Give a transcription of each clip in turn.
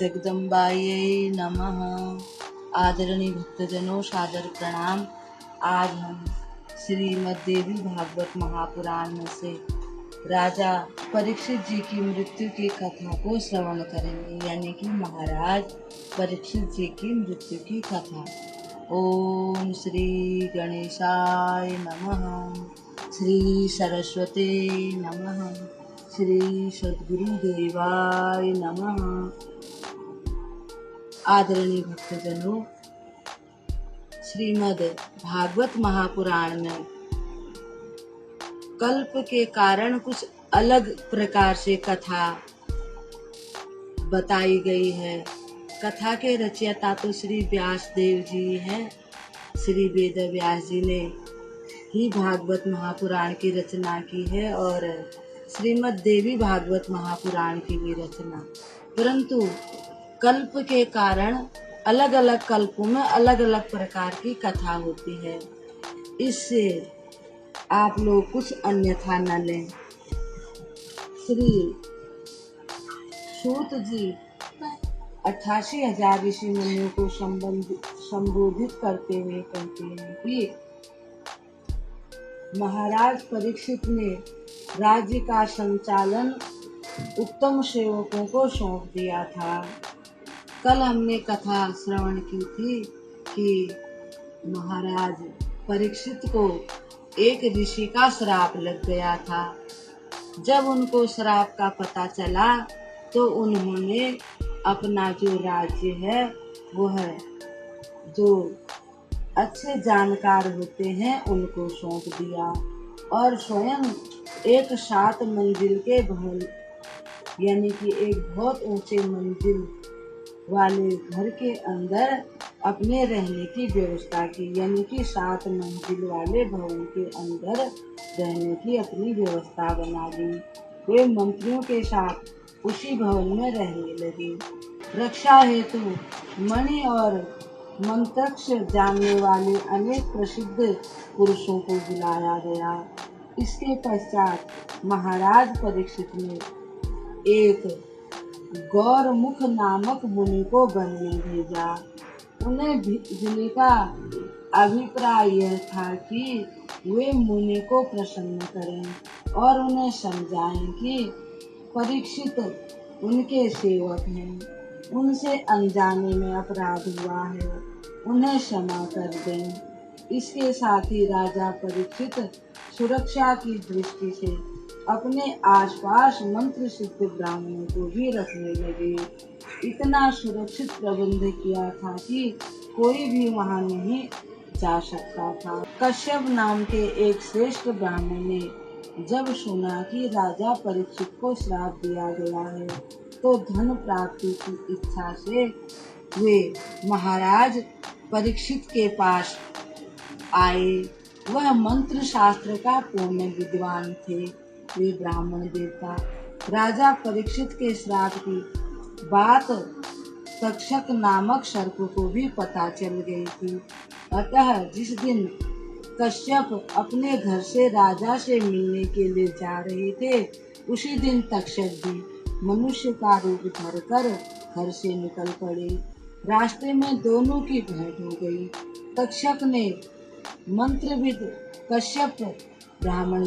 जगदम्बायै नमः। आदरणीय भक्तजनों, सादर प्रणाम। आज हम श्रीमद् देवी भागवत महापुराण में से राजा परीक्षित जी की मृत्यु की कथा को श्रवण करेंगे, यानी कि महाराज परीक्षित जी की मृत्यु की कथा। ओम श्री गणेशाय नमः, श्री सरस्वती नमः, श्री सद्गुरुदेवाय नमः। आदरणीय भक्तजनों, श्रीमद् भागवत महापुराण में कल्प के कारण कुछ अलग प्रकार से कथा बताई गई है। कथा के रचयिता तो श्री व्यास देव जी हैं। श्री वेद व्यास जी ने ही भागवत महापुराण की रचना की है और श्रीमद् देवी भागवत महापुराण की भी रचना। परंतु कल्प के कारण अलग अलग कल्पों में अलग अलग प्रकार की कथा होती है। इससे आप लोग कुछ अन्यथा न लें। श्री सूत जी 88,000 ऋषि मुनियों को संबोधित करते हुए कहते हैं कि महाराज परीक्षित ने राज्य का संचालन उत्तम सेवकों को सौंप दिया था। कल हमने कथा श्रवण की थी कि महाराज परीक्षित को एक ऋषि का श्राप लग गया था। जब उनको श्राप का पता चला तो उन्होंने अपना जो राज्य है वह जो अच्छे जानकार होते हैं उनको सौंप दिया और स्वयं एक 7 मंजिल के भवन, यानी कि एक बहुत ऊंचे मंजिल वाले घर के अंदर अपने रहने की व्यवस्था की, यानी कि 7 मंजिल वाले भवन के अंदर रहने की अपनी व्यवस्था बना दी। वे मंत्रियों के साथ उसी भवन में रहने लगे। रक्षा हेतु मणि और मंत्रक्ष जानने वाले अनेक प्रसिद्ध पुरुषों को बुलाया गया। इसके पश्चात महाराज परीक्षित ने एक गौरमुख नामक मुनि को वन में भेजा। उन्हें भेजने का अभिप्राय यह था कि वे मुनि को प्रसन्न करें और उन्हें समझाएं कि परीक्षित उनके सेवक हैं, उनसे अनजाने में अपराध हुआ है, उन्हें क्षमा कर दें। इसके साथ ही राजा परीक्षित सुरक्षा की दृष्टि से अपने आसपास मंत्र सिद्ध ब्राह्मणों को भी रखने लगे। इतना सुरक्षित प्रबंध किया था कि कोई भी वहां नहीं जा सकता था। कश्यप नाम के एक श्रेष्ठ ब्राह्मण ने जब सुना कि राजा परीक्षित को श्राप दिया गया है तो धन प्राप्ति की इच्छा से वे महाराज परीक्षित के पास आए। वह मंत्र शास्त्र का पूर्ण विद्वान थे। वे ब्राह्मण देवता। राजा परीक्षित के श्राप की बात तक्षक नामक सर्प को भी पता चल गई थी। अतः जिस दिन कश्यप अपने घर से राजा से मिलने के लिए जा रहे थे, उसी दिन तक्षक भी मनुष्य का रूप धरकर घर से निकल पड़े। रास्ते में दोनों की भेंट हो गई। तक्षक ने मंत्रविद कश्यप ब्राह्मण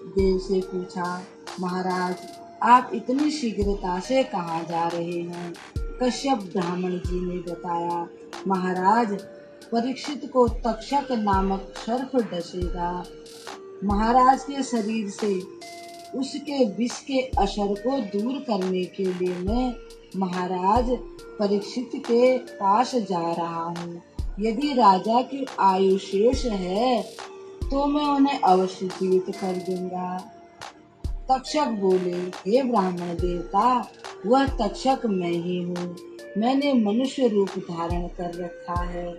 देव से पूछा, महाराज आप इतनी शीघ्रता से कहाँ जा रहे हैं? कश्यप ब्राह्मण जी ने बताया, महाराज परीक्षित को तक्षक नामक सर्प डसेगा। महाराज के शरीर से उसके विष के असर को दूर करने के लिए मैं महाराज परीक्षित के पास जा रहा हूँ। यदि राजा की आयु शेष है तो मैं उन्हें अवश्य जीवित कर दूंगा। तक्षक बोले, हे ब्राह्मण देवता, वह तक्षक मैं ही हूँ। मैंने मनुष्य रूप धारण कर रखा है।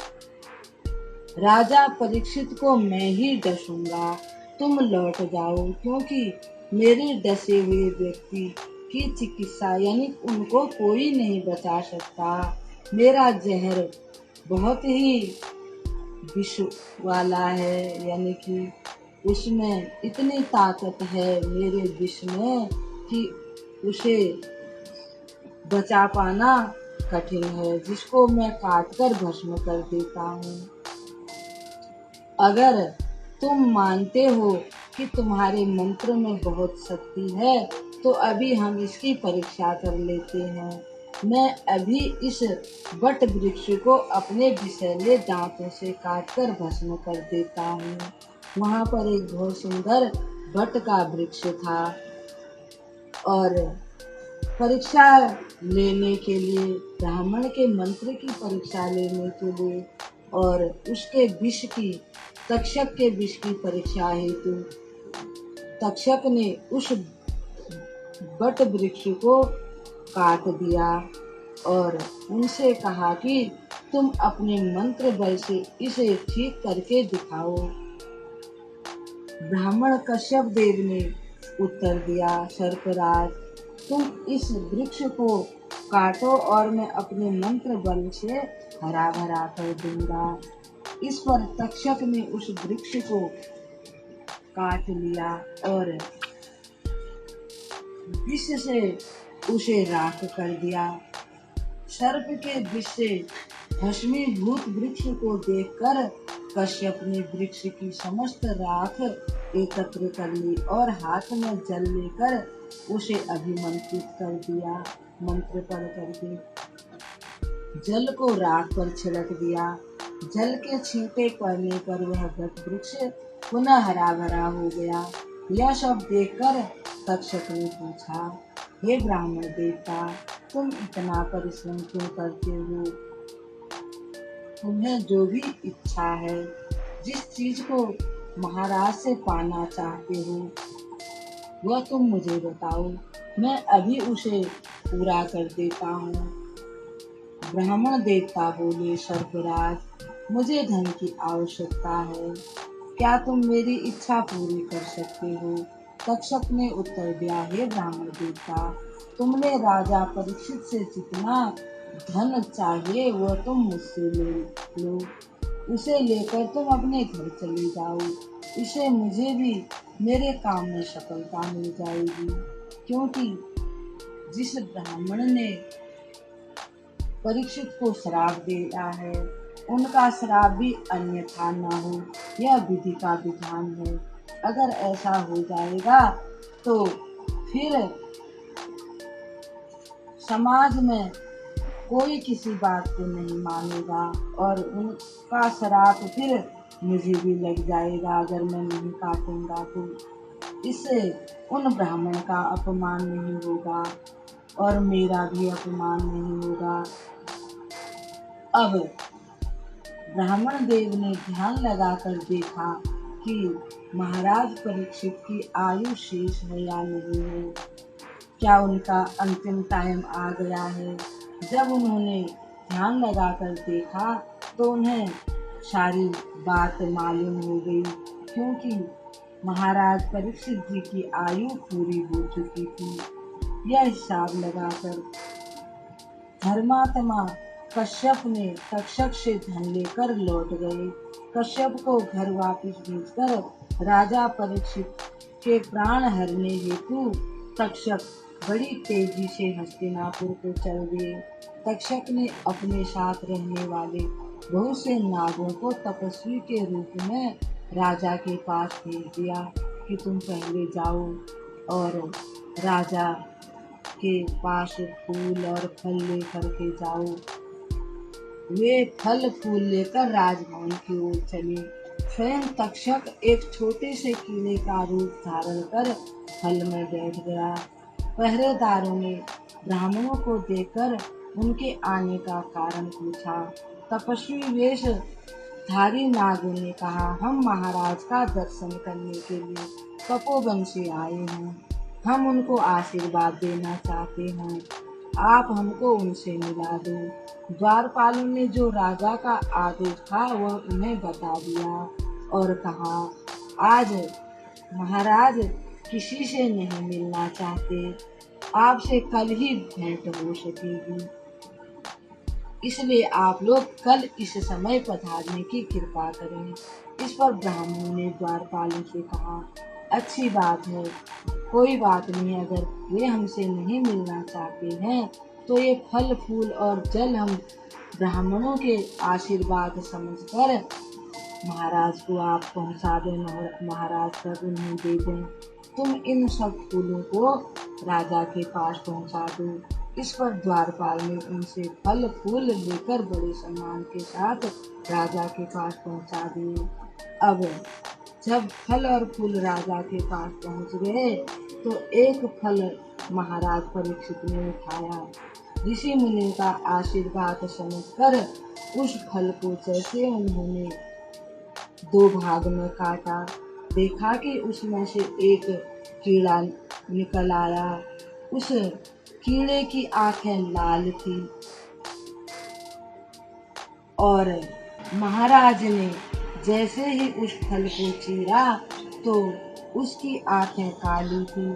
राजा परीक्षित को मैं ही डसूंगा। तुम लौट जाओ, क्योंकि मेरे डसे हुए व्यक्ति की चिकित्सा, यानी उनको कोई नहीं बचा सकता। मेरा जहर बहुत ही विष वाला है, यानी कि उसमें इतनी ताकत है मेरे विष में कि उसे बचा पाना कठिन है जिसको मैं काट कर भस्म कर देता हूँ। अगर तुम मानते हो कि तुम्हारे मंत्र में बहुत शक्ति है तो अभी हम इसकी परीक्षा कर लेते हैं। मैं अभी इस बट वृक्ष को अपने विषैले दांतों से काटकर भस्म कर देता हूँ। वहाँ पर एक बहुत सुंदर बट का वृक्ष था और परीक्षा लेने के लिए, ब्राह्मण के मंत्र की परीक्षा लेने के लिए और उसके विष की, तक्षक के विष की परीक्षा हेतु तक्षक ने उस बट वृक्ष को काट दिया और उनसे कहा कि तुम अपने मंत्र बल से इसे ठीक करके दिखाओ। ब्राह्मण कश्यप देव ने उत्तर दिया, सर्पराज, तुम इस वृक्ष को काटो और मैं अपने मंत्र बल से हरा भरा कर दूंगा। इस पर तक्षक ने उस वृक्ष को काट लिया और विष से उसे राख कर दिया। सर्प के विष से भस्मीभूत वृक्ष को देखकर कश्यप ने वृक्ष की समस्त राख एकत्र कर ली और हाथ में जल लेकर उसे अभिमंत्रित कर दिया। मंत्र पढ़ करके जल को राख पर छिड़क दिया। जल के छींटे पड़ने पर वह वट वृक्ष पुनः हरा भरा हो गया। यह सब देखकर तक्षक ने पूछा, हे ब्राह्मण देवता, तुम इतना परिश्रम क्यों करते हो? तुम्हें जो भी इच्छा है, जिस चीज को महाराज से पाना चाहते हो, वह तुम मुझे बताओ, मैं अभी उसे पूरा कर देता हूँ। ब्राह्मण देवता बोले, सर्पराज, मुझे धन की आवश्यकता है, क्या तुम मेरी इच्छा पूरी कर सकते हो? तक्षक ने उत्तर दिया, हे ब्राह्मण देवता, तुमने राजा परीक्षित से जितना धन चाहिए वह तुम मुझसे ले लो। उसे लेकर तुम अपने घर चले जाओ। इससे मुझे भी मेरे काम में सफलता मिल जाएगी, क्योंकि जिस ब्राह्मण ने परीक्षित को श्राप दिया है उनका श्राप भी अन्यथा न हो, यह विधि का विधान है। अगर ऐसा हो जाएगा तो फिर समाज में कोई किसी बात को नहीं मानेगा और उनका श्राप फिर मुझे भी लग जाएगा अगर मैं नहीं काटूंगा तो। इससे उन ब्राह्मण का अपमान नहीं होगा और मेरा भी अपमान नहीं होगा। अब ब्राह्मण देव ने ध्यान लगाकर देखा कि महाराज परीक्षित की आयु शेष है या नहीं है, क्या उनका अंतिम टाइम आ गया है। जब उन्होंने ध्यान लगाकर देखा तो उन्हें सारी बात मालूम हो गई, क्योंकि महाराज परीक्षित जी की आयु पूरी हो चुकी थी। यह हिसाब लगाकर धर्मात्मा कश्यप ने तक्षक से धन लेकर लौट गए। कश्यप को घर वापस भेजकर राजा परीक्षित के प्राण हरने हेतु तक्षक बड़ी तेजी से हस्तिनापुर को चल दिए। तक्षक ने अपने साथ रहने वाले बहुत से नागों को तपस्वी के रूप में राजा के पास भेज दिया कि तुम पहले जाओ और राजा के पास फूल और फल लेकर के जाओ। वे फल फूल लेकर राजभवन की ओर चले। स्वयं तक्षक एक छोटे से कीड़े का रूप धारण कर फल में बैठ गया। पहरेदारों ने ब्राह्मणों को देखकर उनके आने का कारण पूछा। तपस्वी वेश धारी नागों ने कहा, हम महाराज का दर्शन करने के लिए तपोवन से आए हैं, हम उनको आशीर्वाद देना चाहते हैं, आप हमको उनसे मिला दो। द्वारपालों ने जो राजा का आदेश था वह उन्हें बता दिया और कहा, आज महाराज किसी से नहीं मिलना चाहते, आपसे कल ही भेंट हो सकेगी, इसलिए आप लोग कल इस समय पधारने की कृपा करें। इस पर ब्राह्मणों ने द्वारपालों से कहा, अच्छी बात है, कोई बात नहीं, अगर वे हमसे नहीं मिलना चाहते हैं तो ये फल फूल और जल हम ब्राह्मणों के आशीर्वाद समझकर महाराज को आप पहुंचा दें, महाराज तक उन्हें दे दें। तुम इन सब फूलों को राजा के पास पहुंचा दो। इस पर द्वारपाल ने उनसे फल फूल लेकर बड़े सम्मान के साथ राजा के पास पहुंचा दिए। अब जब फल और फूल राजा के पास पहुंच गए तो एक फल महाराज परीक्षित ने उठाया। ऋषि मुनि का आशीर्वाद समझकर उस फल को जैसे उन्होंने दो भाग में काटा, देखा कि उसमें से एक कीड़ा निकल आया। उस कीड़े की आंखें लाल थी और महाराज ने जैसे ही उस फल को चीरा तो उसकी आंखें काली थी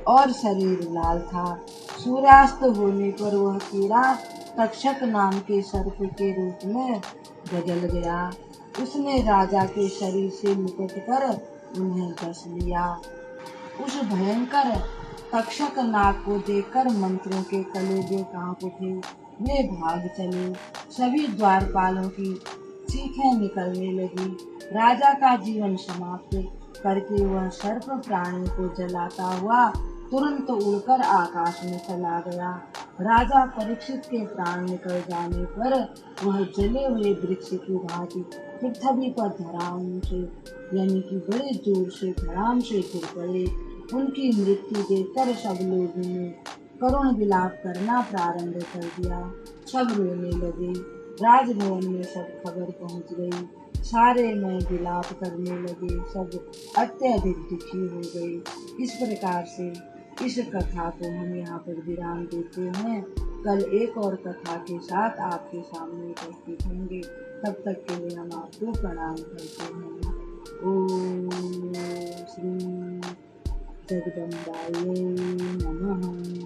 और शरीर लाल था। सूर्यास्त होने पर वह कीड़ा तक्षक नाम के सर्प के रूप में बदल गया। उसने राजा के शरीर से लिपटकर उन्हें डस लिया। उस भयंकर तक्षक नाग को देखकर मंत्रियों के कलेजे कांप उठे। वे भाग चले। सभी द्वारपालों की चीखें निकलने लगी। राजा का जीवन समाप्त करके वह सर्प प्राणी को जलाता हुआ तुरंत उड़कर आकाश में चला गया। राजा परीक्षित के प्राण निकल जाने पर वह जले हुए वृक्ष की भांति पृथ्वी पर धड़ाम से यानी कि बड़े जोर से धड़ाम से गिर पड़े। उनकी मृत्यु देखकर सब लोगों ने करुण विलाप करना प्रारंभ कर दिया। सब रोने लगे। राजभवन में सब खबर पहुंच गई। सारे में विलाप करने लगे। सब अत्यधिक दुखी हो गए। इस प्रकार से इस कथा को हम यहाँ पर विराम देते हैं। कल एक और कथा के साथ आपके सामने उपस्थित होंगे। तब तक के लिए हम आपको प्रणाम करते हैं। ओम श्री जगदम्बायै नमः।